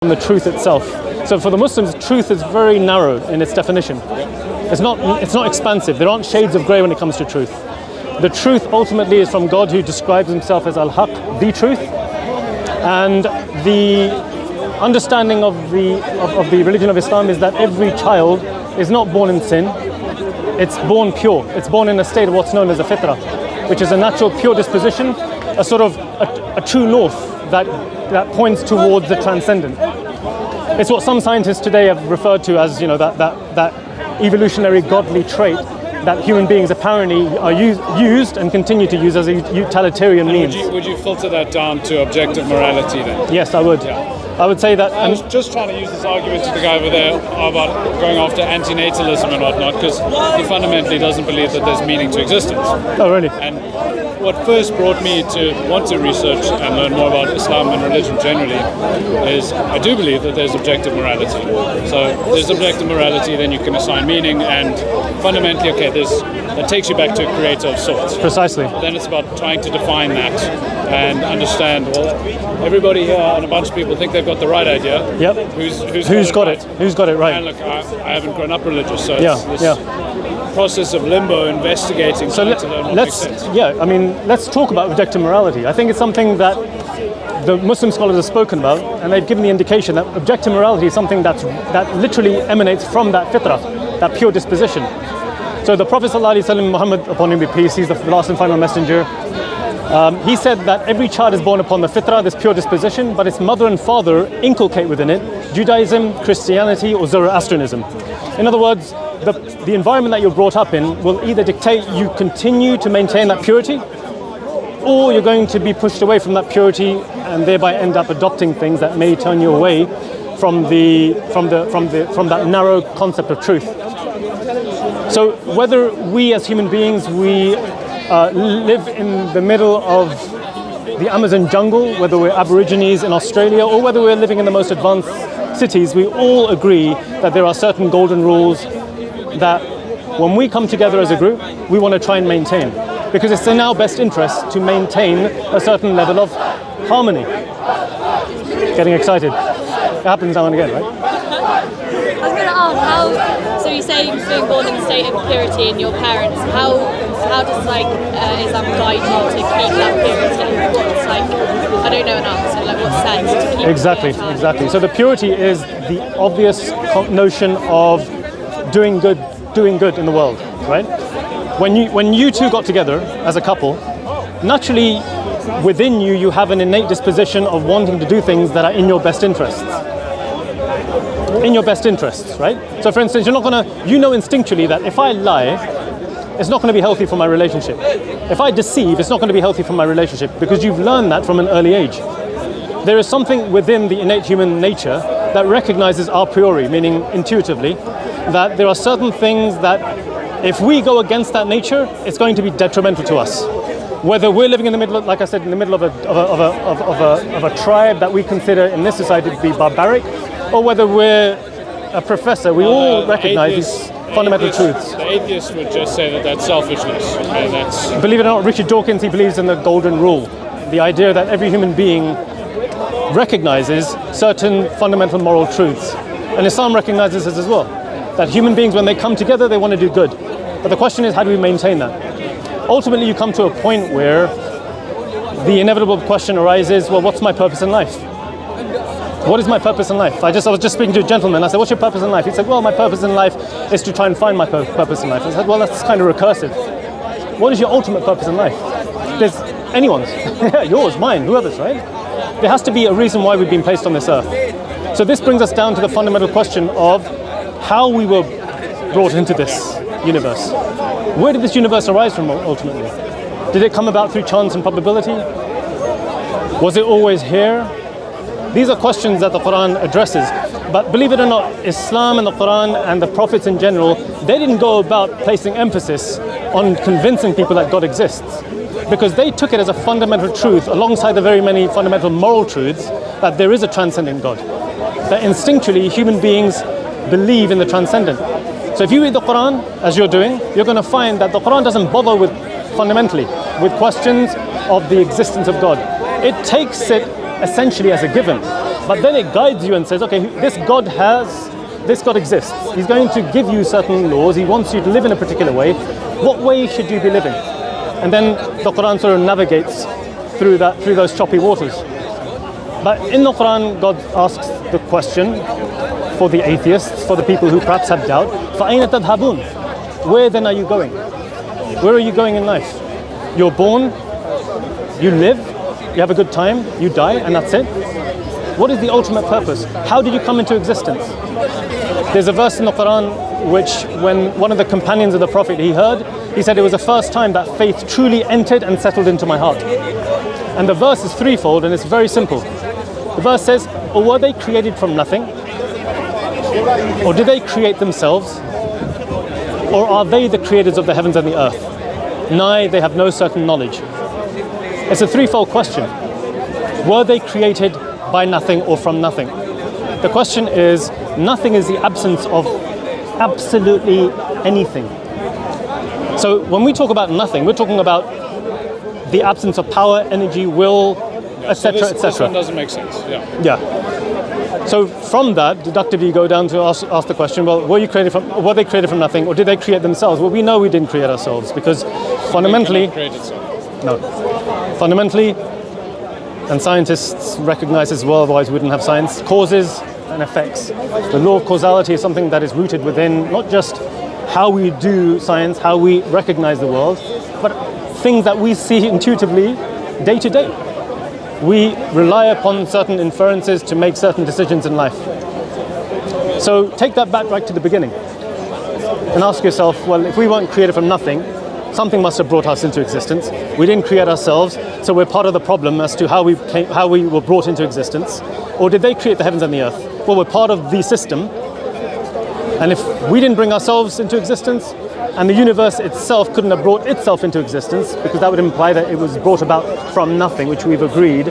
from the truth itself. So for the Muslims, truth is very narrow in its definition. It's not expansive. There aren't shades of grey when it comes to truth. The truth ultimately is from God, who describes himself as Al-Haq, the truth. And the understanding of the religion of Islam is that every child is not born in sin. It's born pure. It's born in a state of what's known as a fitrah, which is a natural pure disposition, a sort of a true north that points towards the transcendent. It's what some scientists today have referred to as, that evolutionary godly trait that human beings apparently are used and continue to use as a utilitarian means. Would you filter that down to objective morality then? Yes, I would. Yeah. I would say that. I was just trying to use this argument to the guy over there about going after antinatalism and whatnot, because he fundamentally doesn't believe that there's meaning to existence. Oh, really? And what first brought me to want to research and learn more about Islam and religion generally is I do believe that there's objective morality. So there's objective morality, then you can assign meaning, and fundamentally, that takes you back to a creator of sorts. Precisely. Then it's about trying to define that and understand, well, everybody here and a bunch of people think they've got the right idea. Yep. Who's got it? Who's got it right? And look, I haven't grown up religious, so it's this process of limbo, investigating, so trying to learn what makes sense. Let's talk about objective morality. I think it's something that the Muslim scholars have spoken about, and they've given the indication that objective morality is something that literally emanates from that fitrah, that pure disposition. So the Prophet ﷺ, Muhammad upon him be peace, he's the last and final messenger. He said that every child is born upon the fitrah, this pure disposition, but its mother and father inculcate within it Judaism, Christianity, or Zoroastrianism. In other words, the environment that you're brought up in will either dictate you continue to maintain that purity, or you're going to be pushed away from that purity and thereby end up adopting things that may turn you away from that narrow concept of truth. So whether we as human beings, we live in the middle of the Amazon jungle, whether we're Aborigines in Australia or whether we're living in the most advanced cities, we all agree that there are certain golden rules that when we come together as a group, we want to try and maintain. Because it's in our best interest to maintain a certain level of harmony. Getting excited. It happens now and again, right? I was going to ask, so you say being born in a state of purity in your parents, how does Islam guide you to keep that purity? What's I don't know enough, so what sense to keep Exactly. So the purity is the obvious notion of doing good in the world, right? When you two got together as a couple, naturally within you have an innate disposition of wanting to do things that are in your best interests. In your best interests, right? So for instance, you know instinctually that if I lie, it's not going to be healthy for my relationship. If I deceive, it's not going to be healthy for my relationship, because you've learned that from an early age. There is something within the innate human nature that recognizes a priori, meaning intuitively, that there are certain things that if we go against that nature, it's going to be detrimental to us. Whether we're living in the middle, like I said, in the middle of a tribe that we consider in this society to be barbaric, or whether we're a professor, we all recognize these fundamental truths. The atheist would just say that that's selfishness. And that's... Believe it or not, Richard Dawkins, he believes in the golden rule. The idea that every human being recognizes certain fundamental moral truths. And Islam recognizes this as well. That human beings, when they come together, they want to do good. But the question is, how do we maintain that? Ultimately, you come to a point where the inevitable question arises, well, what's my purpose in life? What is my purpose in life? I was just speaking to a gentleman. I said, what's your purpose in life? He said, well, my purpose in life is to try and find my purpose in life. I said, well, that's kind of recursive. What is your ultimate purpose in life? There's anyone's. Yours, mine, whoever's, right? There has to be a reason why we've been placed on this earth. So this brings us down to the fundamental question of how we were brought into this universe. Where did this universe arise from ultimately? Did it come about through chance and probability? Was it always here? These are questions that the Quran addresses. But believe it or not, Islam and the Quran and the prophets in general, they didn't go about placing emphasis on convincing people that God exists. Because they took it as a fundamental truth alongside the very many fundamental moral truths that there is a transcendent God. That instinctually human beings believe in the transcendent. So if you read the Quran, as you're doing, you're going to find that the Quran doesn't bother with questions of the existence of God. It takes it essentially as a given. But then it guides you and says, okay, this God exists. He's going to give you certain laws. He wants you to live in a particular way. What way should you be living? And then the Quran sort of navigates through those choppy waters. But in the Quran, God asks the question for the atheists, for the people who perhaps have doubt, فَأَيْنَ تَذْهَبُونَ? Where then are you going? Where are you going in life? You're born, you live, you have a good time, you die, and that's it? What is the ultimate purpose? How did you come into existence? There's a verse in the Quran which, when one of the companions of the Prophet he heard, he said it was the first time that faith truly entered and settled into my heart. And the verse is threefold and it's very simple. The verse says, or were they created from nothing? Or did they create themselves? Or are they the creators of the heavens and the earth? Nay, they have no certain knowledge. It's a threefold question. Were they created by nothing or from nothing? The question is, nothing is the absence of absolutely anything. So when we talk about nothing, we're talking about the absence of power, energy, will, etc., etc. This one doesn't make sense. Yeah. So from that, deductively, you go down to ask the question: well, were they created from nothing, or did they create themselves? Well, we know we didn't create ourselves because fundamentally, fundamentally, and scientists recognize this as well. Otherwise, we wouldn't have science. Causes and effects. The law of causality is something that is rooted within not just how we do science, how we recognize the world, but things that we see intuitively day to day. We rely upon certain inferences to make certain decisions in life. So take that back right to the beginning and ask yourself, well, if we weren't created from nothing, something must have brought us into existence. We didn't create ourselves, so we're part of the problem as to how we were brought into existence. Or did they create the heavens and the earth? Well, we're part of the system. And if we didn't bring ourselves into existence, and the universe itself couldn't have brought itself into existence, because that would imply that it was brought about from nothing, which we've agreed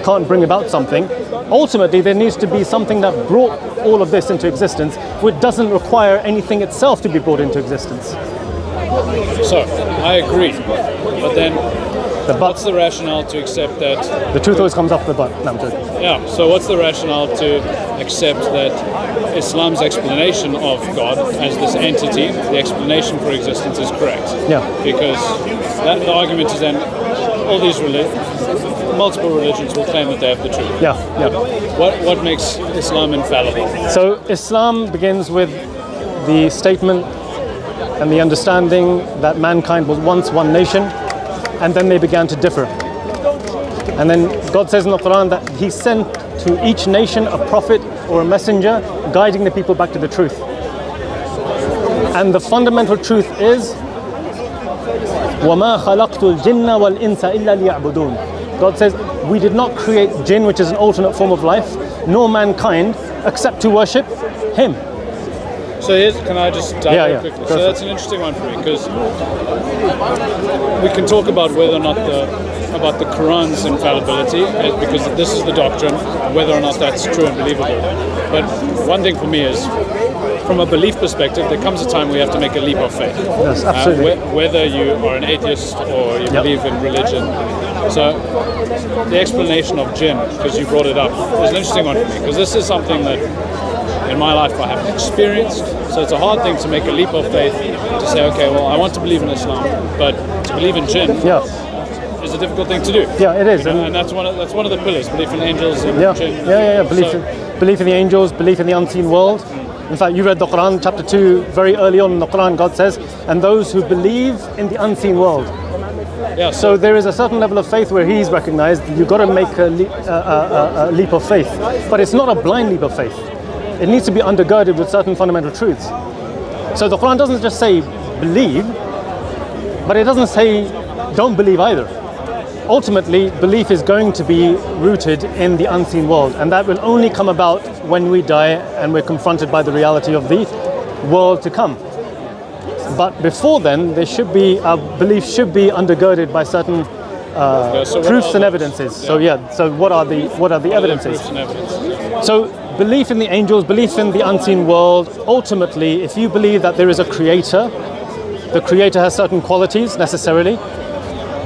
can't bring about something. Ultimately, there needs to be something that brought all of this into existence, which doesn't require anything itself to be brought into existence. So, I agree. But then, what's the rationale to accept that? The truth always comes off the butt. No, I'm joking. Yeah, so what's the rationale to accept that Islam's explanation of God as this entity, the explanation for existence, is correct? Yeah. Because the argument is then all these multiple religions will claim that they have the truth. Yeah. What makes Islam infallible? So Islam begins with the statement and the understanding that mankind was once one nation, and then they began to differ. And then God says in the Quran that He sent to each nation a prophet or a messenger guiding the people back to the truth. And the fundamental truth is وَمَا خَلَقْتُ الْجِنَّ وَالْإِنسَ إِلَّا لِيَعْبُدُونَ. God says, we did not create jinn, which is an alternate form of life, nor mankind, except to worship Him. So can I just dive quickly? So that's an interesting one for me, because we can talk about whether or not about the Quran's infallibility, because this is the doctrine, whether or not that's true and believable. But one thing for me is, from a belief perspective, there comes a time we have to make a leap of faith. Yes, absolutely. Whether you are an atheist or you believe in religion. So the explanation of jinn, because you brought it up, is an interesting one for me, because this is something that in my life I haven't experienced. So it's a hard thing to make a leap of faith to say, okay, well, I want to believe in Islam, but to believe in jinn is a difficult thing to do. Yeah, it is. And that's one of the pillars, belief in angels and jinn. Belief in the angels, belief in the unseen world. In fact, you read the Quran, chapter 2, very early on in the Quran, God says, and those who believe in the unseen world. Yeah, so there is a certain level of faith where He's recognized you've got to make a leap of faith. But it's not a blind leap of faith. It needs to be undergirded with certain fundamental truths. So the Quran doesn't just say believe, but it doesn't say don't believe either. Ultimately, belief is going to be rooted in the unseen world, and that will only come about when we die and we're confronted by the reality of the world to come. But before then, our belief should be undergirded by certain proofs and evidences. Yeah. So what are the evidences? So belief in the angels, belief in the unseen world. Ultimately, if you believe that there is a creator, the creator has certain qualities necessarily.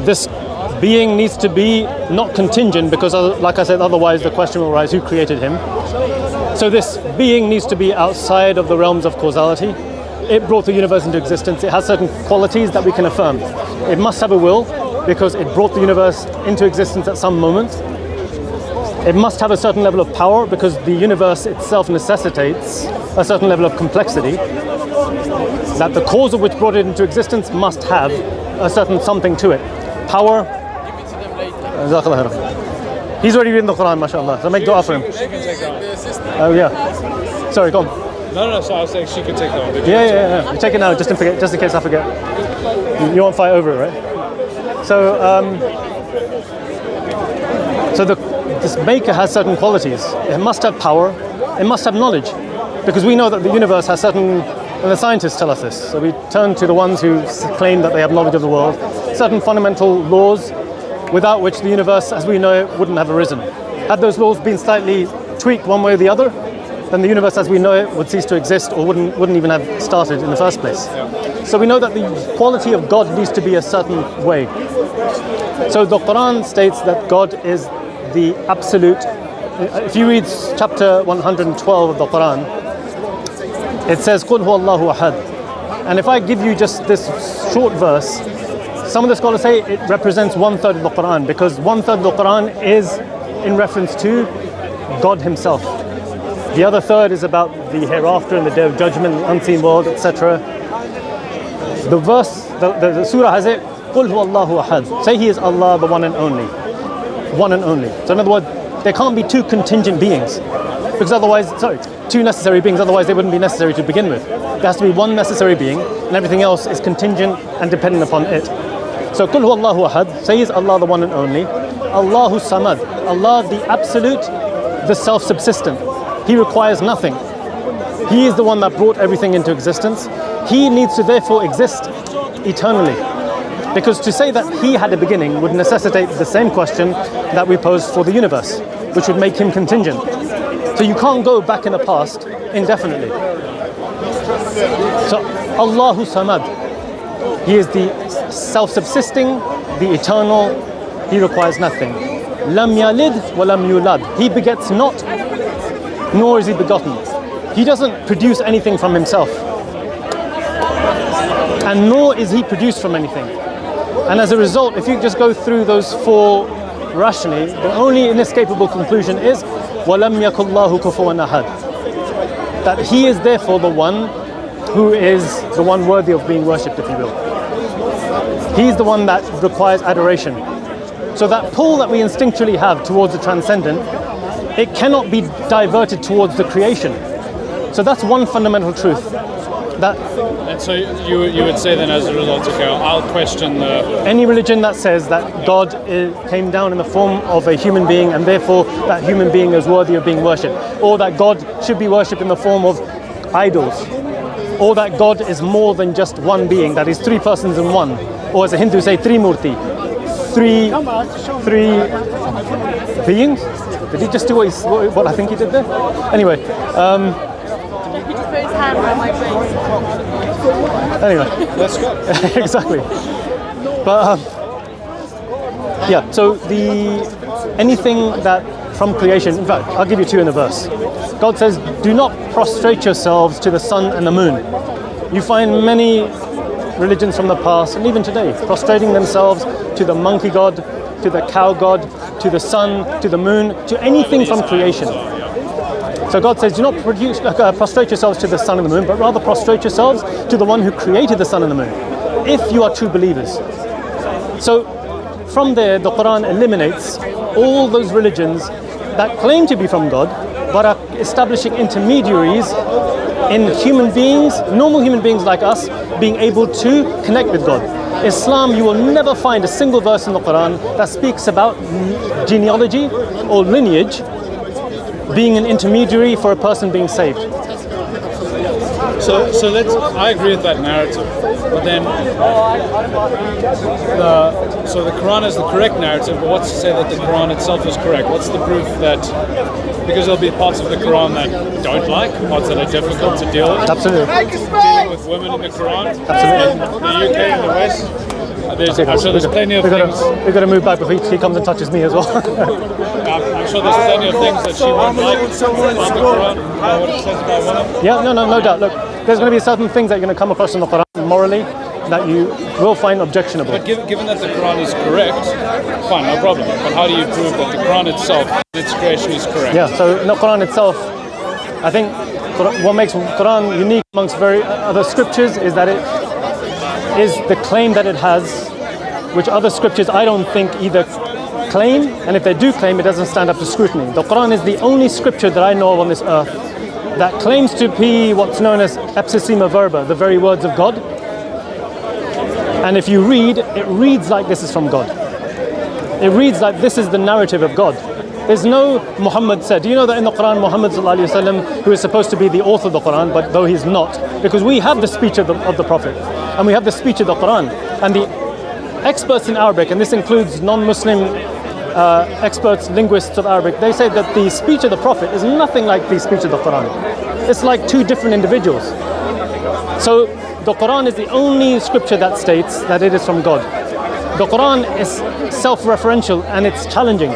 This being needs to be not contingent, because like I said, otherwise the question will arise, who created him? So this being needs to be outside of the realms of causality. It brought the universe into existence. It has certain qualities that we can affirm. It must have a will, because it brought the universe into existence at some moment. It must have a certain level of power, because the universe itself necessitates a certain level of complexity. That the cause of which brought it into existence must have a certain something to it. Power. He's already reading the Quran, mashallah. So make dua for him. She can take that one. Oh yeah. Sorry, go on. No, so I was saying she can take that one. Yeah. Take it now, just in case I forget. You won't fight over it, right? So this maker has certain qualities. It must have power. It must have knowledge, because we know that the universe has certain, and the scientists tell us this. So we turn to the ones who claim that they have knowledge of the world. Certain fundamental laws, without which the universe, as we know it, wouldn't have arisen. Had those laws been slightly tweaked one way or the other, then the universe as we know it would cease to exist, or wouldn't even have started in the first place. So we know that the quality of God needs to be a certain way. So the Quran states that God is the absolute. If you read chapter 112 of the Quran, it says Qul huwa Allahu ahad. And if I give you just this short verse, some of the scholars say it represents 1/3 of the Quran, because 1/3 of the Quran is in reference to God himself. The other third is about the hereafter and the day of judgment, the unseen world, etc. The verse, the surah has it, Qul huwa Allahu ahad. Say he is Allah, the one and only. One and only. So in other words, there can't be two contingent beings, because otherwise, two necessary beings, otherwise they wouldn't be necessary to begin with. There has to be one necessary being, and everything else is contingent and dependent upon it. So Qul huwa Allahu ahad. Say he is Allah, the one and only. Allahu samad. Allah, the absolute, the self-subsistent. He requires nothing. He is the one that brought everything into existence. He needs to therefore exist eternally. Because to say that he had a beginning would necessitate the same question that we posed for the universe, which would make him contingent. So you can't go back in the past indefinitely. So Allahu Samad. He is the self-subsisting, the eternal. He requires nothing. Lam yalid wa lam yulad. He begets not, nor is he begotten. He doesn't produce anything from himself, and nor is he produced from anything. And as a result, if you just go through those four rationally, the only inescapable conclusion is وَلَمْ يَكُنْ اللَّهُ كُفُوًا أَحَدٍ. That he is therefore the one who is the one worthy of being worshipped, if you will. He's the one that requires adoration. So that pull that we instinctually have towards the transcendent, it cannot be diverted towards the creation. So that's one fundamental truth. And so you would say then, as a result, okay, I'll question any religion that says that God came down in the form of a human being, and therefore that human being is worthy of being worshipped, or that God should be worshipped in the form of idols, or that God is more than just one being, that is three persons in one, or as the Hindus say, Trimurti, three beings. Did he just do what I think he did there? Anyway. He just put his hand around my face. Anyway, let's go. Exactly. But so anything that from creation, in fact, I'll give you two in a verse. God says, do not prostrate yourselves to the sun and the moon. You find many religions from the past, and even today, prostrating themselves to the monkey god, to the cow god, to the sun, to the moon, to anything from creation. So God says, do not prostrate yourselves to the sun and the moon, but rather prostrate yourselves to the one who created the sun and the moon, if you are true believers. So from there, the Quran eliminates all those religions that claim to be from God, but are establishing intermediaries in human beings, normal human beings like us, being able to connect with God. Islam, you will never find a single verse in the Quran that speaks about genealogy or lineage being an intermediary for a person being saved. So I agree with that narrative, but then the Quran is the correct narrative, but what's to say that the Quran itself is correct? What's the proof that, because there'll be parts of the Quran that you don't like, parts that are difficult to deal with? Absolutely. Dealing with women in the Quran, absolutely. in the UK and the West, I'm sure there's plenty of things. We've got to move back before he comes and touches me as well. I'm sure there's plenty of things that she won't like about the Quran, about what it says about women. Yeah, no doubt. Look, there's going to be certain things that you're going to come across in the Quran morally that you will find objectionable. But given that the Quran is correct, fine, no problem. But how do you prove that the Quran itself, its creation, is correct? Yeah, so in the Quran itself, I think what makes Quran unique amongst other scriptures is that it is the claim that it has, which other scriptures I don't think either claim, and if they do claim, it doesn't stand up to scrutiny. The Quran is the only scripture that I know of on this earth that claims to be what's known as ipsissima verba, the very words of God. And if you read, it reads like this is from God. It reads like this is the narrative of God. There's no Muhammad said. Do you know that in the Quran, Muhammad sallallahu alaihi wasallam, who is supposed to be the author of the Quran, but though he's not, because we have the speech of the Prophet, and we have the speech of the Quran, and the experts in Arabic, and this includes non-Muslim experts, linguists of Arabic, they say that the speech of the Prophet is nothing like the speech of the Quran. It's like two different individuals. So the Quran is the only scripture that states that it is from God. The Quran is self-referential and it's challenging.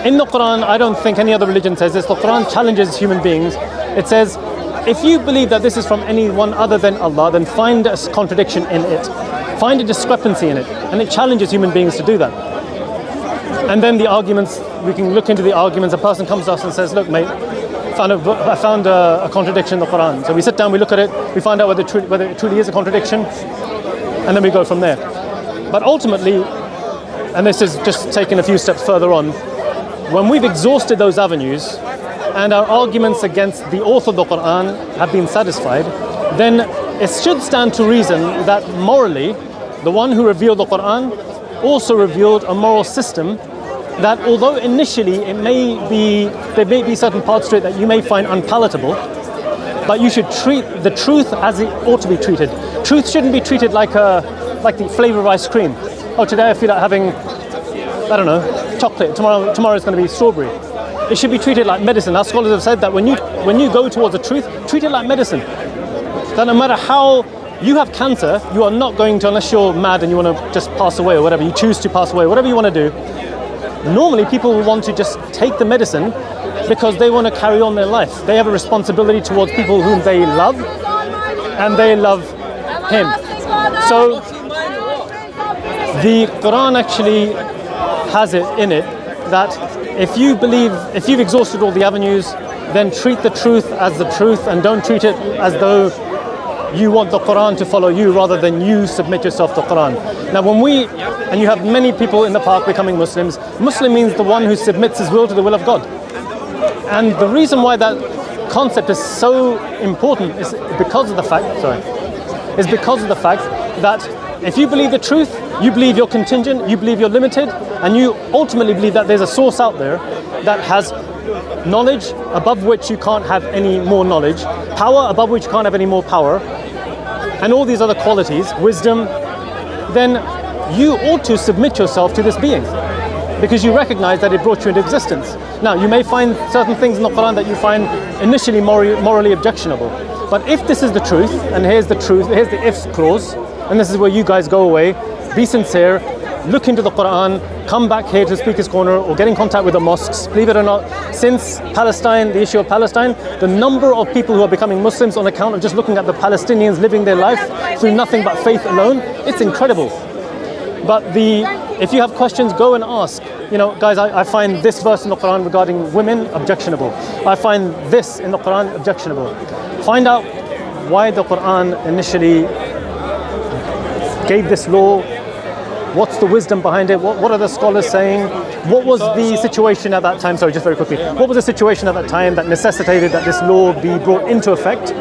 In the Quran, I don't think any other religion says this, the Quran challenges human beings. It says, if you believe that this is from anyone other than Allah, then find a contradiction in it. Find a discrepancy in it. And it challenges human beings to do that. And then the arguments, we can look into the arguments. A person comes to us and says, look mate, I found a contradiction in the Quran. So we sit down, we look at it, we find out whether it truly is a contradiction, and then we go from there. But ultimately, and this is just taking a few steps further on, when we've exhausted those avenues and our arguments against the author of the Quran have been satisfied, then it should stand to reason that morally, the one who revealed the Quran also revealed a moral system that although initially there may be certain parts to it that you may find unpalatable, but you should treat the truth as it ought to be treated. Truth shouldn't be treated like the flavor of ice cream. Oh, today I feel like having, I don't know, chocolate. Tomorrow is going to be strawberry. It should be treated like medicine. Our scholars have said that when you go towards the truth, treat it like medicine. That no matter how you have cancer, you are not going to, unless you're mad and you want to just pass away or whatever, you choose to pass away, whatever you want to do. Normally people will want to just take the medicine because they want to carry on their life. They have a responsibility towards people whom they love, and they love him. So the Quran actually has it in it that if you've exhausted all the avenues, then treat the truth as the truth and don't treat it as though you want the Quran to follow you rather than you submit yourself to the Quran. Now and you have many people in the park becoming Muslims. Muslim means the one who submits his will to the will of God. And the reason why that concept is so important is because of the fact that if you believe the truth, you believe you're contingent, you believe you're limited, and you ultimately believe that there's a source out there that has knowledge above which you can't have any more knowledge, power above which you can't have any more power, and all these other qualities, wisdom, then you ought to submit yourself to this being because you recognize that it brought you into existence. Now, you may find certain things in the Quran that you find initially morally objectionable, but if this is the truth, and here's the truth, here's the if clause, and this is where you guys go away, be sincere, look into the Quran, come back here to Speaker's Corner or get in contact with the mosques. Believe it or not, since Palestine, the issue of Palestine, the number of people who are becoming Muslims on account of just looking at the Palestinians living their life through nothing but faith alone, it's incredible. But if you have questions, go and ask. You know, guys, I find this verse in the Quran regarding women objectionable. I find this in the Quran objectionable. Find out why the Quran initially gave this law. What's the wisdom behind it? What are the scholars saying? What was the situation at that time? Sorry, just very quickly. What was the situation at that time that necessitated that this law be brought into effect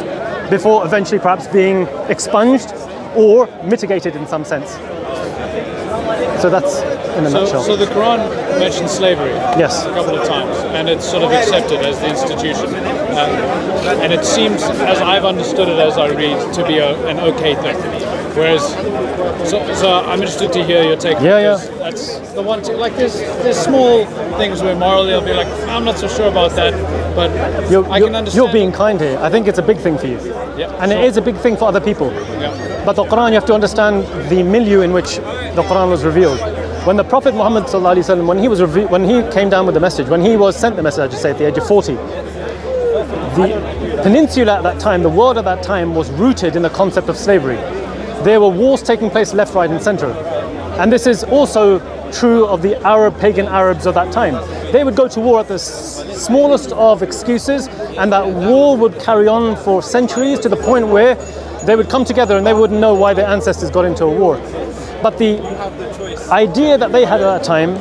before eventually perhaps being expunged or mitigated in some sense? So that's in a nutshell. So the Quran mentions slavery yes. a couple of times, and it's sort of accepted as the institution. And it seems, as I've understood it as I read, to be an okay thing. Whereas, so I'm interested to hear your take. Yeah. That's the one. Like there's small things where morally I'll be like, I'm not so sure about that, but I can understand. You're being kind here. I think it's a big thing for you. Yeah, and sure. it is a big thing for other people. Yeah. But the Quran, you have to understand the milieu in which the Quran was revealed. When the Prophet Muhammad sallallahu alaihi wasallam, when he came down with the message, when he was sent the message, I should say, at the age of 40, the peninsula at that time, the world at that time, was rooted in the concept of slavery. There were wars taking place left, right, and center, and this is also true of the pagan Arabs of that time. They would go to war at the smallest of excuses, and that war would carry on for centuries to the point where they would come together and they wouldn't know why their ancestors got into a war. But the idea that they had at that time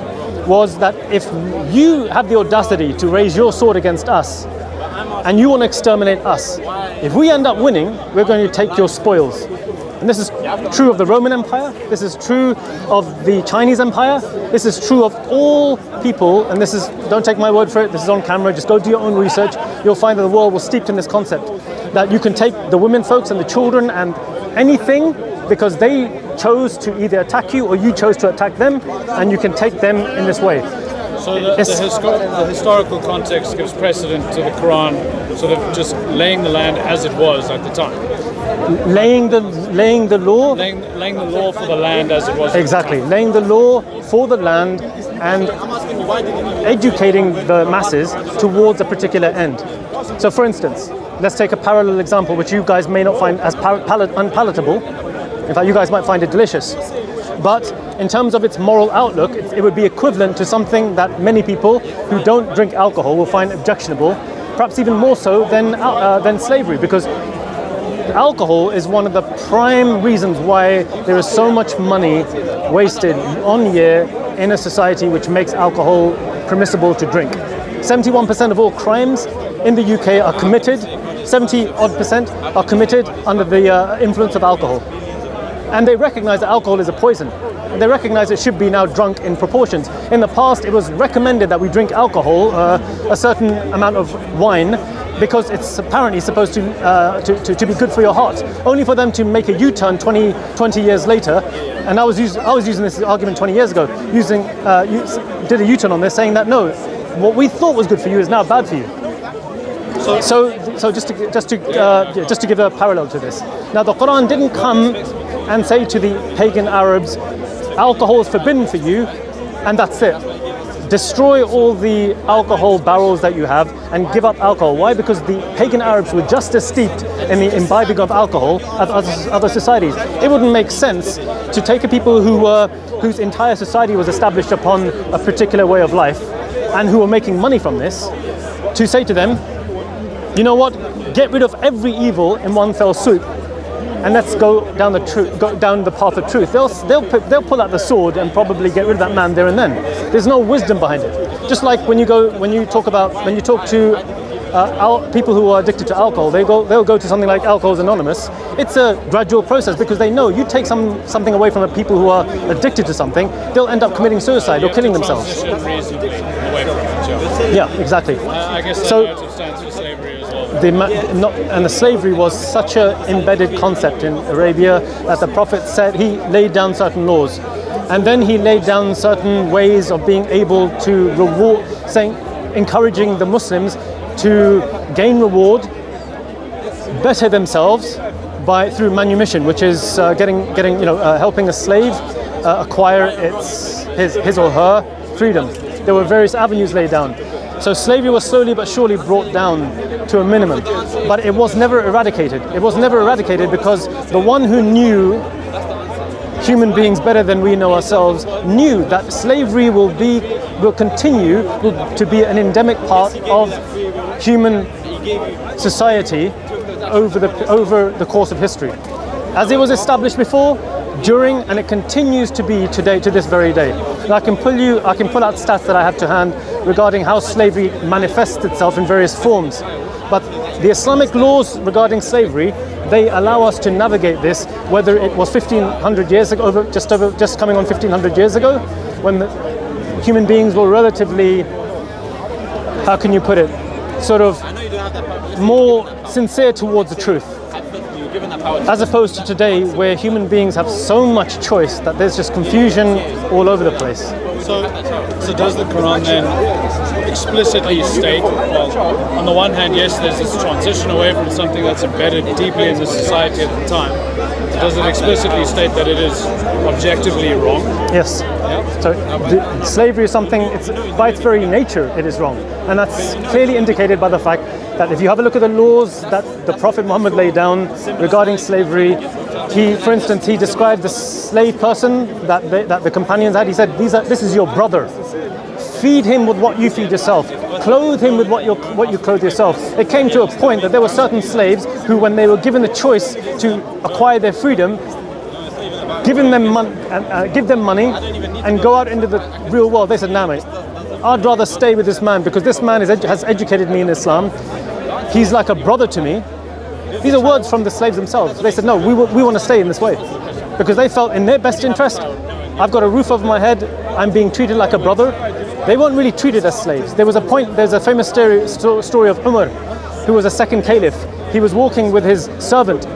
was that if you have the audacity to raise your sword against us and you want to exterminate us, if we end up winning, we're going to take your spoils. And this is true of the Roman Empire, this is true of the Chinese Empire, this is true of all people, and this is, don't take my word for it, this is on camera, just go do your own research. You'll find that the world was steeped in this concept, that you can take the women folks and the children and anything, because they chose to either attack you or you chose to attack them, and you can take them in this way. So the historical context gives precedent to the Quran sort of just laying the land as it was at the time. Laying the law. Laying the law for the land as it was. Exactly, laying the law for the land and educating the masses towards a particular end. So, for instance, let's take a parallel example, which you guys may not find as unpalatable. In fact, you guys might find it delicious. But in terms of its moral outlook, it would be equivalent to something that many people who don't drink alcohol will find objectionable, perhaps even more so than slavery, because alcohol is one of the prime reasons why there is so much money wasted on year in a society which makes alcohol permissible to drink. 71% of all crimes in the UK are committed, 70-odd% are committed under the influence of alcohol. And they recognize that alcohol is a poison. They recognize it should be now drunk in proportions. In the past, it was recommended that we drink alcohol, a certain amount of wine, because it's apparently supposed to be good for your heart. Only for them to make a U-turn 20 years later, and I was using this argument 20 years ago, did a U-turn on this, saying that no, what we thought was good for you is now bad for you. So just to give a parallel to this. Now the Quran didn't come and say to the pagan Arabs, alcohol is forbidden for you, and that's it. Destroy all the alcohol barrels that you have and give up alcohol. Why? Because the pagan Arabs were just as steeped in the imbibing of alcohol as other societies. It wouldn't make sense to take a people whose entire society was established upon a particular way of life and who were making money from this, to say to them, you know what, get rid of every evil in one fell swoop, and let's go down the path of truth. They'll pull out the sword and probably get rid of that man there and then. There's no wisdom behind it. Just like when you talk to people who are addicted to alcohol, they'll go to something like Alcoholics Anonymous. It's a gradual process, because they know you take something away from the people who are addicted to something, they'll end up committing suicide or killing themselves. Away from it, yeah, exactly. I guess so. Narrative stands for slavery as well. And the slavery was such an embedded concept in Arabia that the Prophet said he laid down certain laws, and then he laid down certain ways of being able to reward, encouraging the Muslims to gain reward, better themselves through manumission, which is helping a slave acquire his or her freedom. There were various avenues laid down. So slavery was slowly but surely brought down to a minimum, but it was never eradicated. It was never eradicated because the one who knew human beings better than we know ourselves knew that slavery will continue to be an endemic part of human society over the course of history, as it was established before, during, and it continues to be today, to this very day. And I can pull out stats that I have to hand regarding how slavery manifests itself in various forms. But the Islamic laws regarding slavery, they allow us to navigate this, whether it was 1,500 years ago, just coming on 1,500 years ago, when the human beings were relatively, how can you put it, sort of more sincere towards the truth. as opposed to today where human beings have so much choice that there's just confusion all over the place. So does the Quran then explicitly state, well, on the one hand, yes, there's this transition away from something that's embedded deeply in the society at the time. Does it explicitly state that it is objectively wrong? Yes. So slavery is something, by its very nature, it is wrong. And that's clearly indicated by the fact that if you have a look at the laws that the Prophet Muhammad laid down regarding slavery, for instance, he described the slave person that the companions had. He said, this is your brother. Feed him with what you feed yourself. Clothe him with what you clothe yourself. It came to a point that there were certain slaves who, when they were given the choice to acquire their freedom, give them money and go out into the real world, they said, "Nah, mate, I'd rather stay with this man because this man has educated me in Islam. He's like a brother to me." These are words from the slaves themselves. They said, "No, we want to stay in this way," because they felt in their best interest. I've got a roof over my head. I'm being treated like a brother. They weren't really treated as slaves. There's a famous story of Umar, who was a second caliph. He was walking with his servant.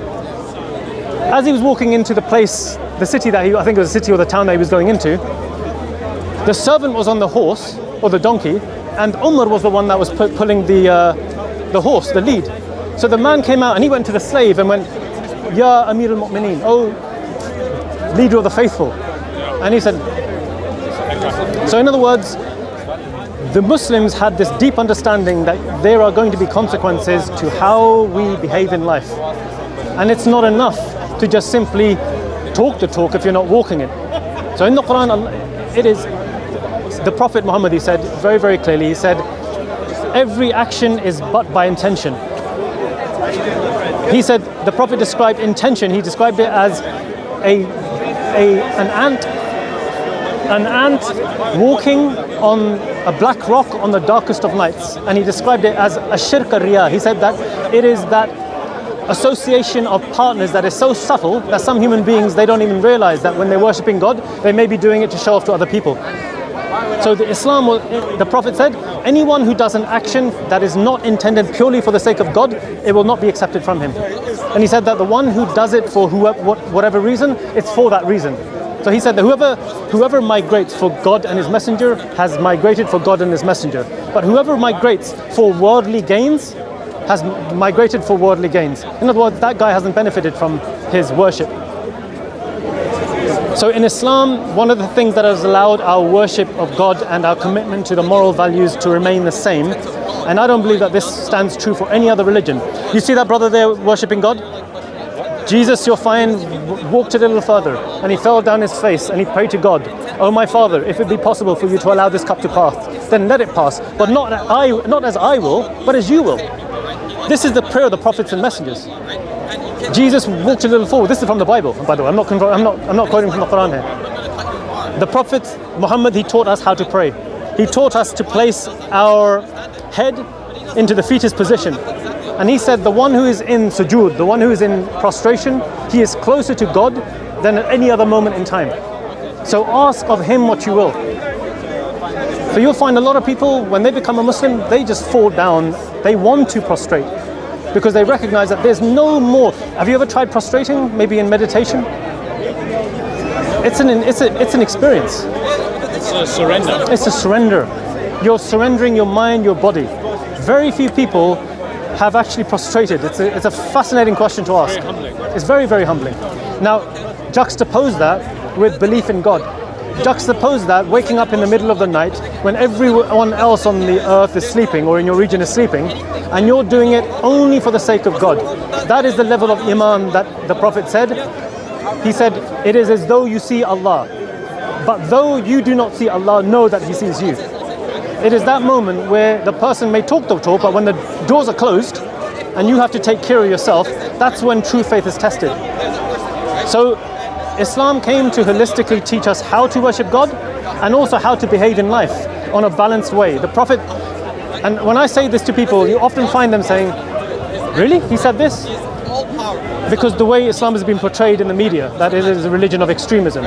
As he was walking into the city that I think it was the city or the town that he was going into, the servant was on the horse or the donkey, and Umar was the one that was pulling the horse, the lead. So the man came out and he went to the slave and went, "Ya Amir al-Mu'mineen, oh leader of the faithful." And he said, so in other words, the Muslims had this deep understanding that there are going to be consequences to how we behave in life. And it's not enough to just simply talk the talk if you're not walking it. So in the Quran, the Prophet Muhammad, he said very, very clearly, he said, every action is but by intention. He said, the Prophet described intention, he described it as an ant walking on a black rock on the darkest of nights. And he described it as a shirk al-riya. He said that it is that association of partners that is so subtle that some human beings, they don't even realize that when they're worshipping God, they may be doing it to show off to other people. So the Prophet said, anyone who does an action that is not intended purely for the sake of God, it will not be accepted from him. And he said that the one who does it for whatever reason, it's for that reason. So he said that whoever migrates for God and His Messenger has migrated for God and His Messenger. But whoever migrates for worldly gains has migrated for worldly gains. In other words, that guy hasn't benefited from his worship. So in Islam, one of the things that has allowed our worship of God and our commitment to the moral values to remain the same, and I don't believe that this stands true for any other religion. You see that brother there worshipping God? Jesus, you're fine, walked a little further, and he fell down his face and he prayed to God, "Oh my Father, if it be possible for you to allow this cup to pass, then let it pass, but not as I will, but as you will." This is the prayer of the prophets and messengers. Jesus walked a little forward. This is from the Bible, by the way. I'm not quoting from the Quran here. The Prophet Muhammad, he taught us how to pray. He taught us to place our head into the fetus position. And he said the one who is in sujood, the one who is in prostration, he is closer to God than at any other moment in time. So ask of him what you will. So you'll find a lot of people, when they become a Muslim, they just fall down. They want to prostrate because they recognize that there's no more. Have you ever tried prostrating, maybe in meditation? It's an experience. It's a surrender. It's a surrender. You're surrendering your mind, your body. Very few people have actually prostrated. It's a fascinating question to ask. Very humbling. It's very, very humbling. Now, juxtapose that with belief in God. Juxtapose that waking up in the middle of the night when everyone else on the earth is sleeping or in your region is sleeping, and you're doing it only for the sake of God. That is the level of iman that the Prophet said. He said, it is as though you see Allah. But though you do not see Allah, know that He sees you. It is that moment where the person may talk the talk, but when the doors are closed and you have to take care of yourself, that's when true faith is tested. So Islam came to holistically teach us how to worship God and also how to behave in life on a balanced way. The Prophet, and when I say this to people, you often find them saying, "Really? He said this?" Because the way Islam has been portrayed in the media, that it is a religion of extremism.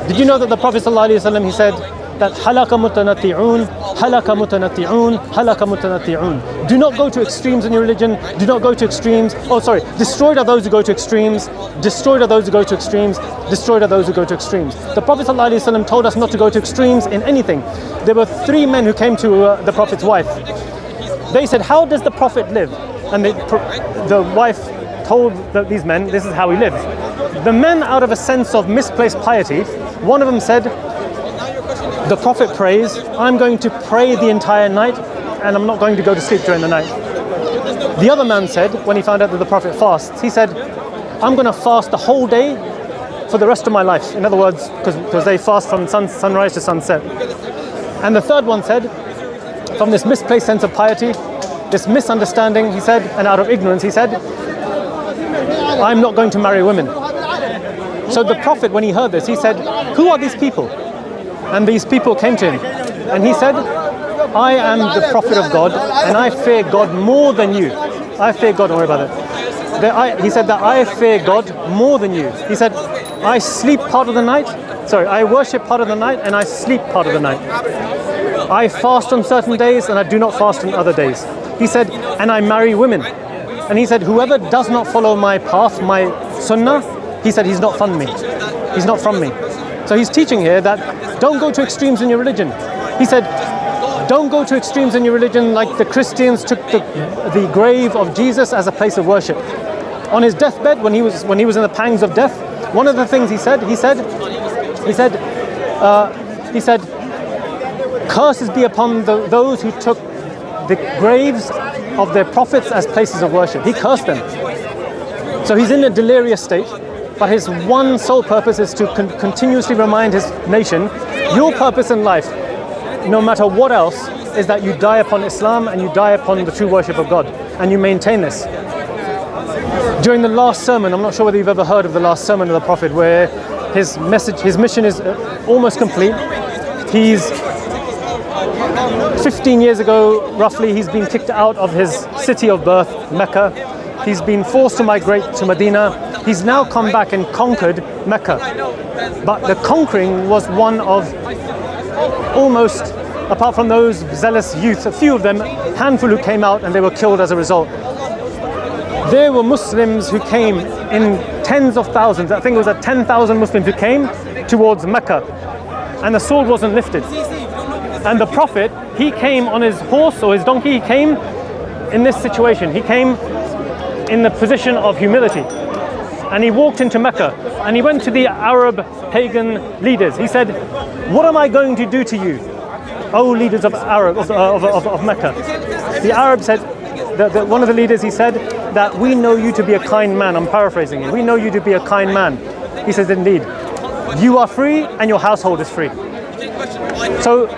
Did you know that the Prophet ﷺ, he said that halaka mutanatti'un halaka mutanatti'un, halaka mutanatti'un. Do not go to extremes in your religion. Do not go to extremes. Oh, sorry. Destroyed are those who go to extremes. Destroyed are those who go to extremes. Destroyed are those who go to extremes. The Prophet ﷺ told us not to go to extremes in anything. There were 3 men who came to the Prophet's wife. They said, how does the Prophet live? And the wife told these men, this is how he lives. The men, out of a sense of misplaced piety, one of them said, the Prophet prays, I'm going to pray the entire night and I'm not going to go to sleep during the night. The other man said, when he found out that the Prophet fasts, he said, I'm going to fast the whole day for the rest of my life. In other words, because they fast from sunrise to sunset. And the third one said, from this misplaced sense of piety, this misunderstanding, he said, and out of ignorance, he said, I'm not going to marry women. So the Prophet, when he heard this, he said, who are these people? And these people came to him. And he said, I am the Prophet of God, and I fear God more than you. I fear God, don't worry about it. He said that I fear God more than you. He said, I sleep part of the night. Sorry, I worship part of the night, and I sleep part of the night. I fast on certain days, and I do not fast on other days. He said, and I marry women. And he said, whoever does not follow my path, my sunnah, he said, he's not from me. He's not from me. So he's teaching here that don't go to extremes in your religion. He said, don't go to extremes in your religion like the Christians took the grave of Jesus as a place of worship. On his deathbed, when he was in the pangs of death, one of the things he said, curses be upon those who took the graves of their prophets as places of worship. He cursed them. So he's in a delirious state, but his one sole purpose is to continuously remind his nation, your purpose in life, no matter what else, is that you die upon Islam and you die upon the true worship of God, and you maintain this. During the last sermon, I'm not sure whether you've ever heard of the last sermon of the Prophet, where his mission is almost complete. He's 15 years ago, roughly, he's been kicked out of his city of birth, Mecca. He's been forced to migrate to Medina. He's now come back and conquered Mecca. But the conquering was one of almost, apart from those zealous youth, a few of them, handful who came out and they were killed as a result. There were Muslims who came in tens of thousands. I think it was 10,000 Muslims who came towards Mecca, and the sword wasn't lifted. And the Prophet, he came on his horse or his donkey, he came in this situation. He came in the position of humility. And he walked into Mecca and he went to the Arab pagan leaders. He said, what am I going to do to you, O leaders of Mecca? The Arab said, one of the leaders, he said, that we know you to be a kind man. I'm paraphrasing it. We know you to be a kind man. He says, indeed, you are free and your household is free. So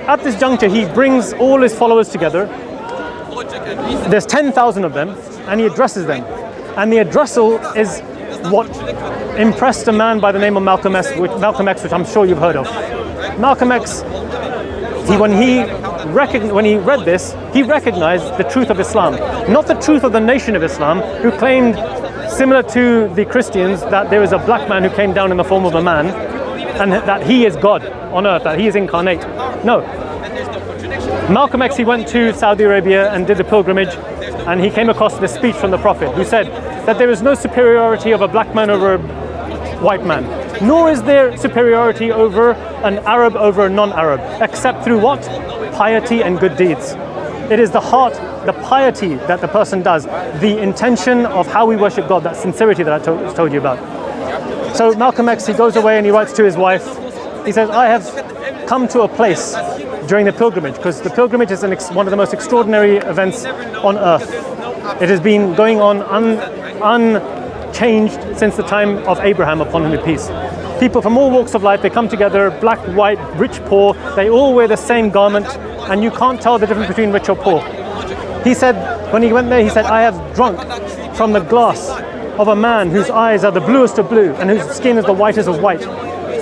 at this juncture, he brings all his followers together. There's 10,000 of them, and he addresses them. And the addressal is what impressed a man by the name of Malcolm X, which I'm sure you've heard of. Malcolm X, when he read this, he recognized the truth of Islam, not the truth of the nation of Islam, who claimed, similar to the Christians, that there is a black man who came down in the form of a man, and that he is God on earth, that he is incarnate. No. Malcolm X, he went to Saudi Arabia and did the pilgrimage, and he came across this speech from the Prophet, who said that there is no superiority of a black man over a white man, nor is there superiority over an Arab over a non-Arab, except through what? Piety and good deeds. It is the heart, the piety that the person does, the intention of how we worship God, that sincerity that I told you about. So Malcolm X, he goes away and he writes to his wife. He says, I have come to a place during the pilgrimage, because the pilgrimage is one of the most extraordinary events on earth. It has been going on unchanged since the time of Abraham, upon him be peace. People from all walks of life, they come together, black, white, rich, poor, they all wear the same garment, and you can't tell the difference between rich or poor. He said, when he went there, he said, I have drunk from the glass of a man whose eyes are the bluest of blue and whose skin is the whitest of white.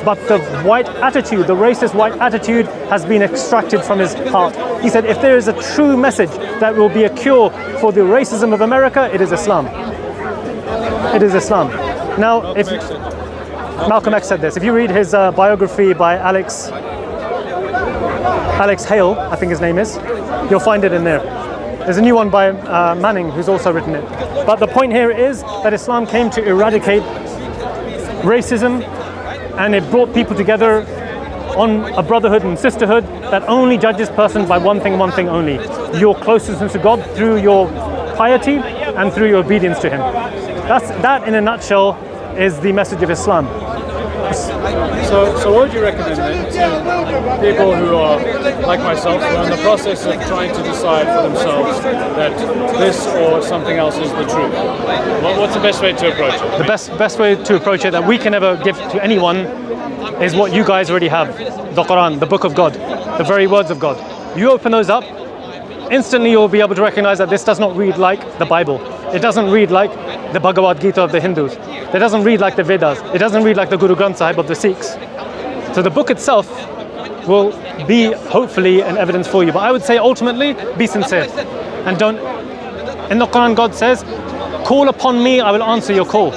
But the white attitude, the racist white attitude, has been extracted from his heart. He said, if there is a true message that will be a cure for the racism of America, it is Islam. It is Islam. Now, if Malcolm X said this, if you read his biography by Alex, Alex Hale, I think his name is. You'll find it in there. There's a new one by Manning, who's also written it. But the point here is that Islam came to eradicate racism, and it brought people together on a brotherhood and sisterhood that only judges persons by one thing only: your closeness to God through your piety and through your obedience to Him. That, in a nutshell, is the message of Islam. So what would you recommend then to people who are, like myself, who are in the process of trying to decide for themselves that this or something else is the truth? What's the best way to approach it? The best way to approach it that we can ever give to anyone is what you guys already have: the Quran, the Book of God, the very words of God. You open those up, instantly you'll be able to recognize that this does not read like the Bible. It doesn't read like the Bhagavad Gita of the Hindus. It doesn't read like the Vedas. It doesn't read like the Guru Granth Sahib of the Sikhs. So the book itself will be hopefully an evidence for you. But I would say ultimately, be sincere. And don't, in the Quran God says, call upon me, I will answer your call.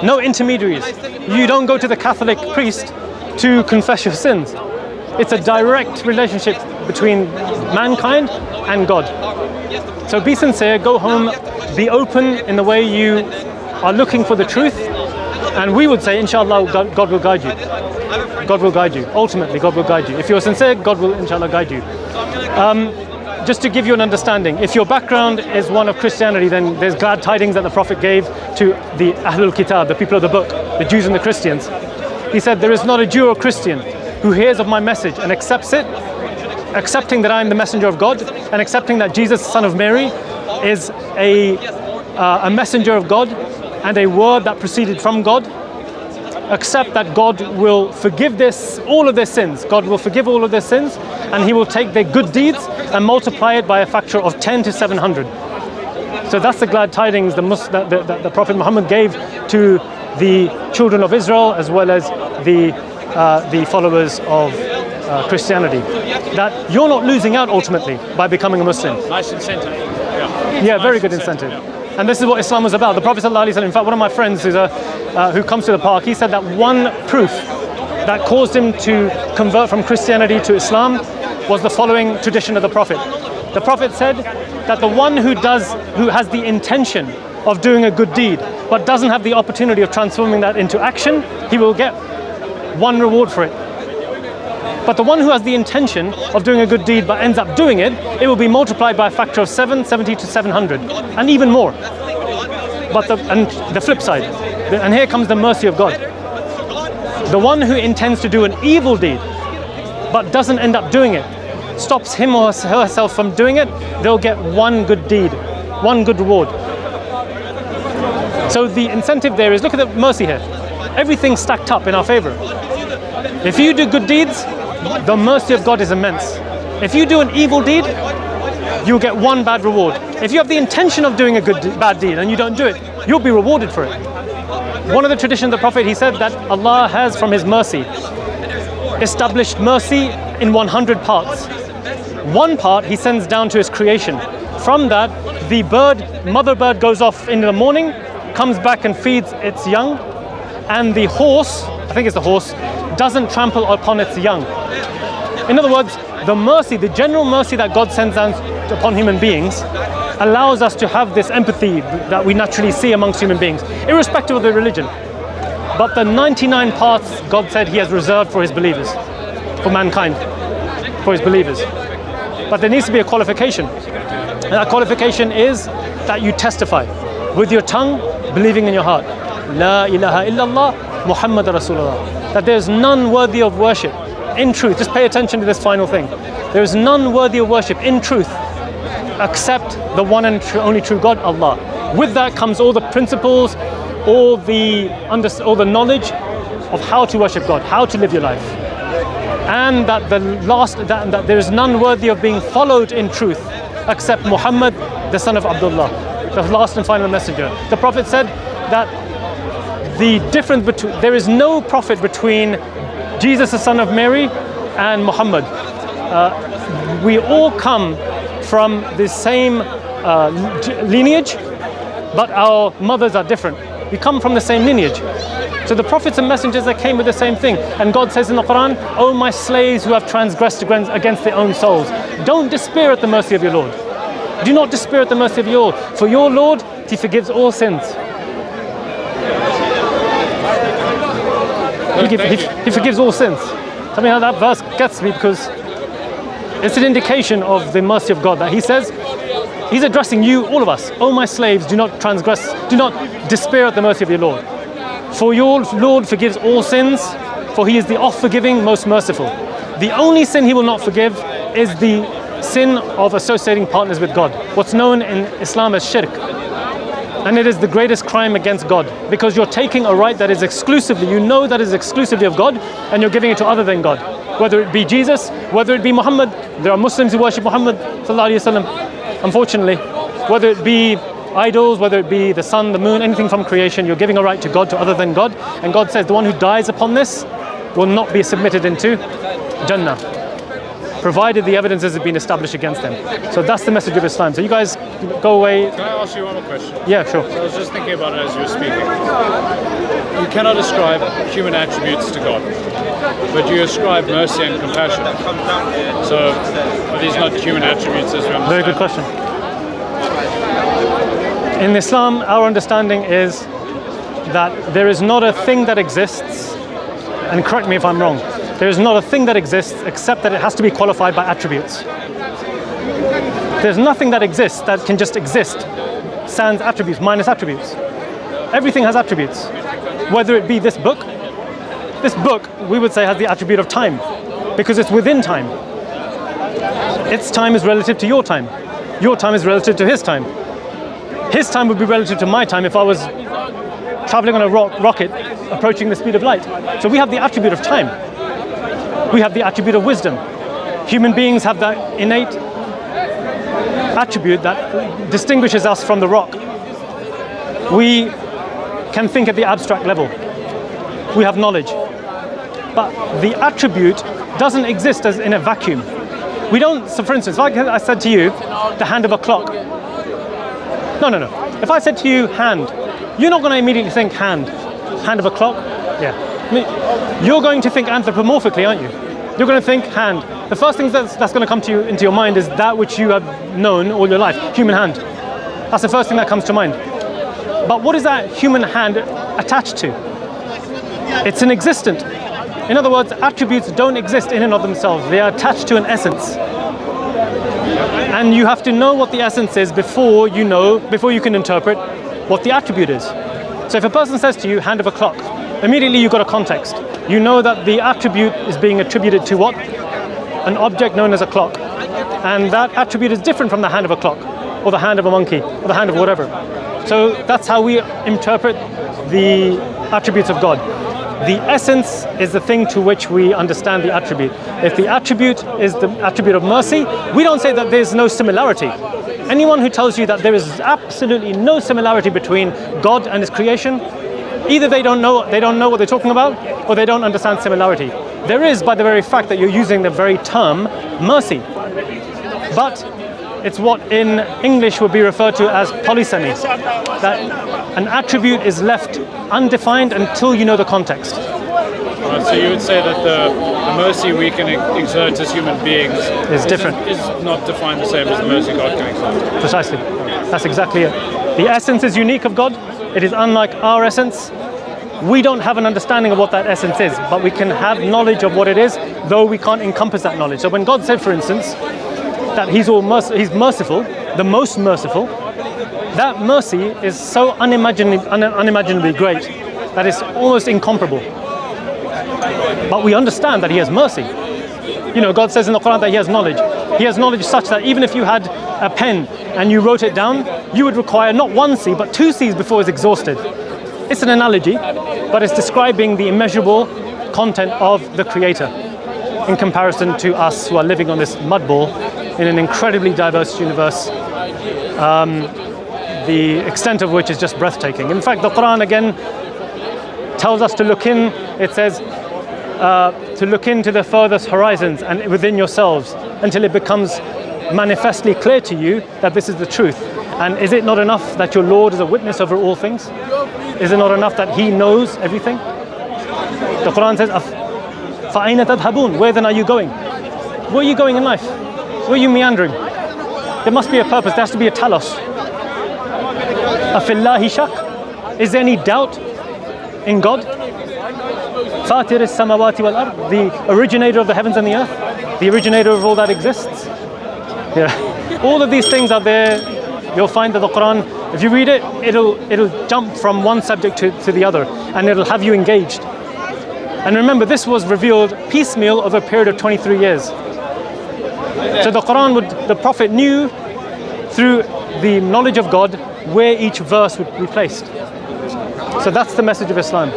No intermediaries. You don't go to the Catholic priest to confess your sins. It's a direct relationship between mankind and God. So be sincere, go home, be open in the way you are looking for the truth, and we would say, inshallah, God will guide you. God will guide you. Ultimately, God will guide you. If you're sincere, God will, inshallah, guide you. Just to give you an understanding, if your background is one of Christianity, then there's glad tidings that the Prophet gave to the Ahlul Kitab, the people of the book, the Jews and the Christians. He said, there is not a Jew or Christian who hears of my message and accepts it, accepting that I am the messenger of God, and accepting that Jesus, the son of Mary, is a messenger of God and a word that proceeded from God, accept that God will forgive all of their sins. God will forgive all of their sins, and He will take their good deeds and multiply it by a factor of 10 to 700. So that's the glad tidings that the Prophet Muhammad gave to the children of Israel, as well as the followers of Christianity. That you're not losing out ultimately by becoming a Muslim. Nice incentive. Yeah, very good incentive. And this is what Islam was about. The Prophet ﷺ, in fact, one of my friends who comes to the park, he said that one proof that caused him to convert from Christianity to Islam was the following tradition of the Prophet. The Prophet said that the one who has the intention of doing a good deed, but doesn't have the opportunity of transforming that into action, he will get one reward for it. But the one who has the intention of doing a good deed but ends up doing it, it will be multiplied by a factor of 70 to 700, and even more. But the flip side, and here comes the mercy of God. The one who intends to do an evil deed but doesn't end up doing it, stops him or herself from doing it, they'll get one good deed, one good reward. So the incentive there is, look at the mercy here. Everything's stacked up in our favor. If you do good deeds, the mercy of God is immense. If you do an evil deed, you'll get one bad reward. If you have the intention of doing a bad deed and you don't do it, you'll be rewarded for it. One of the traditions of the Prophet, he said that Allah has, from His mercy, established mercy in 100 parts. One part He sends down to His creation. From that, the mother bird goes off in the morning, comes back and feeds its young, and the horse, I think it's the horse, doesn't trample upon its young. In other words, the mercy, the general mercy that God sends down upon human beings allows us to have this empathy that we naturally see amongst human beings, irrespective of the religion. But the 99 parts God said He has reserved for His believers, for mankind, for His believers. But there needs to be a qualification. And that qualification is that you testify with your tongue, believing in your heart. La ilaha illallah, Muhammad Rasulullah. That there's none worthy of worship in truth. Just pay attention to this final thing. There is none worthy of worship in truth except the one and only true God, Allah. With that comes all the principles, all the knowledge of how to worship God, how to live your life. And that that there is none worthy of being followed in truth except Muhammad, the son of Abdullah, the last and final messenger. The Prophet said that there is no prophet between Jesus, the son of Mary, and Muhammad. We all come from the same lineage, but our mothers are different. We come from the same lineage. So the prophets and messengers that came with the same thing. And God says in the Quran, "O my slaves who have transgressed against their own souls, don't despair at the mercy of your Lord. Do not despair at the mercy of your Lord. For your Lord, He forgives all sins." He forgives all sins. I mean, how that verse gets me, because it's an indication of the mercy of God that He says, He's addressing you, all of us. "O my slaves, do not transgress, do not despair at the mercy of your Lord. For your Lord forgives all sins, for He is the oft-forgiving, most merciful." The only sin He will not forgive is the sin of associating partners with God. What's known in Islam as shirk. And it is the greatest crime against God, because you're taking a right that is exclusively, you know that is exclusively of God, and you're giving it to other than God. Whether it be Jesus, whether it be Muhammad. There are Muslims who worship Muhammad sallallahu alaihi wasallam, unfortunately. Whether it be idols, whether it be the sun, the moon, anything from creation, you're giving a right to God to other than God. And God says the one who dies upon this will not be submitted into Jannah, provided the evidences have been established against them. So that's the message of Islam. So you guys go away. Can I ask you one more question? Yeah, sure. So I was just thinking about it as you were speaking. You cannot ascribe human attributes to God, but you ascribe mercy and compassion. So are these not human attributes as we understand? Very good question. In Islam, our understanding is that there is not a thing that exists, and correct me if I'm wrong, there is not a thing that exists except that it has to be qualified by attributes. There's nothing that exists that can just exist, sans attributes, minus attributes. Everything has attributes. Whether it be this book, we would say has the attribute of time, because it's within time. Its time is relative to your time. Your time is relative to his time. His time would be relative to my time if I was traveling on a rocket approaching the speed of light. So we have the attribute of time. We have the attribute of wisdom. Human beings have that innate attribute that distinguishes us from the rock. We can think at the abstract level. We have knowledge. But the attribute doesn't exist as in a vacuum. We don't, so for instance, if I said to you, the hand of a clock. No. If I said to you, hand, you're not going to immediately think hand. Hand of a clock? Yeah. I mean, you're going to think anthropomorphically, aren't you? You're going to think hand. The first thing that's going to come to you into your mind is that which you have known all your life, human hand. That's the first thing that comes to mind. But what is that human hand attached to? It's an existent. In other words, attributes don't exist in and of themselves. They are attached to an essence. And you have to know what the essence is before you can interpret what the attribute is. So if a person says to you, hand of a clock, immediately you've got a context. You know that the attribute is being attributed to what? An object known as a clock. And that attribute is different from the hand of a clock, or the hand of a monkey, or the hand of whatever. So that's how we interpret the attributes of God. The essence is the thing to which we understand the attribute. If the attribute is the attribute of mercy, we don't say that there's no similarity. Anyone who tells you that there is absolutely no similarity between God and His creation, either they don't know what they're talking about, or they don't understand similarity. There is, by the very fact that you're using the very term mercy. But it's what in English would be referred to as polysemy, that an attribute is left undefined until you know the context. So you would say that the mercy we can exert as human beings is different. Is not defined the same as the mercy God can exert. Precisely. That's exactly it. The essence is unique of God. It is unlike our essence. We don't have an understanding of what that essence is, but we can have knowledge of what it is, though we can't encompass that knowledge. So when God said, for instance, that He's merciful, the most merciful, that mercy is so unimaginably great that it's almost incomparable. But we understand that He has mercy. You know, God says in the Quran that He has knowledge. He has knowledge such that even if you had a pen and you wrote it down, you would require not one sea, but 2 seas before it's exhausted. It's an analogy, but it's describing the immeasurable content of the Creator in comparison to us who are living on this mud ball in an incredibly diverse universe, the extent of which is just breathtaking. In fact, the Quran again tells us to look in. It says to look into the furthest horizons and within yourselves until it becomes manifestly clear to you that this is the truth. And is it not enough that your Lord is a witness over all things? Is it not enough that He knows everything? The Quran says, فَأَيْنَ تَذْهَبُونَ? Where then are you going? Where are you going in life? Where are you meandering? There must be a purpose. There has to be a talos. أَفِي اللَّهِ شَكْ? Is there any doubt in God? فَاتِرِ السَّمَوَاتِ وَالْأَرْضِ, the originator of the heavens and the earth, the originator of all that exists. Yeah. All of these things are there. You'll find that the Quran, if you read it, it'll jump from one subject to the other, and it'll have you engaged. And remember, this was revealed piecemeal over a period of 23 years. So the Quran the Prophet knew through the knowledge of God where each verse would be placed. So that's the message of Islam.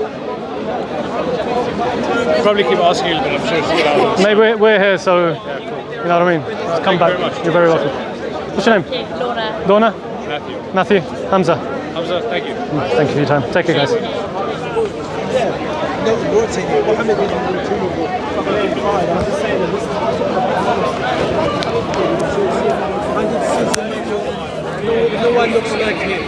Probably keep asking you, but I'm sure it's Maybe we're here, so you know what I mean. Just come back. You're very welcome. What's your name? Lorna. Lorna? Matthew. Matthew? Hamza? Hamza, thank you. Thank you for your time. Take care, guys. No one looks like him.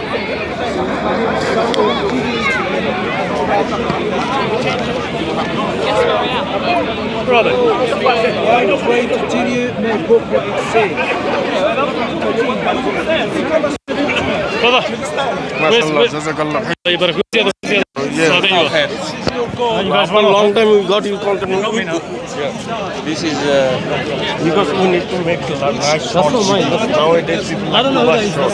Brother. Why not wait until you make book what it says? Brother. MashaAllah, Jazakallah. You guys For a long time we got you content. This is because we need to make a nice short. Nowadays people I don't know. short.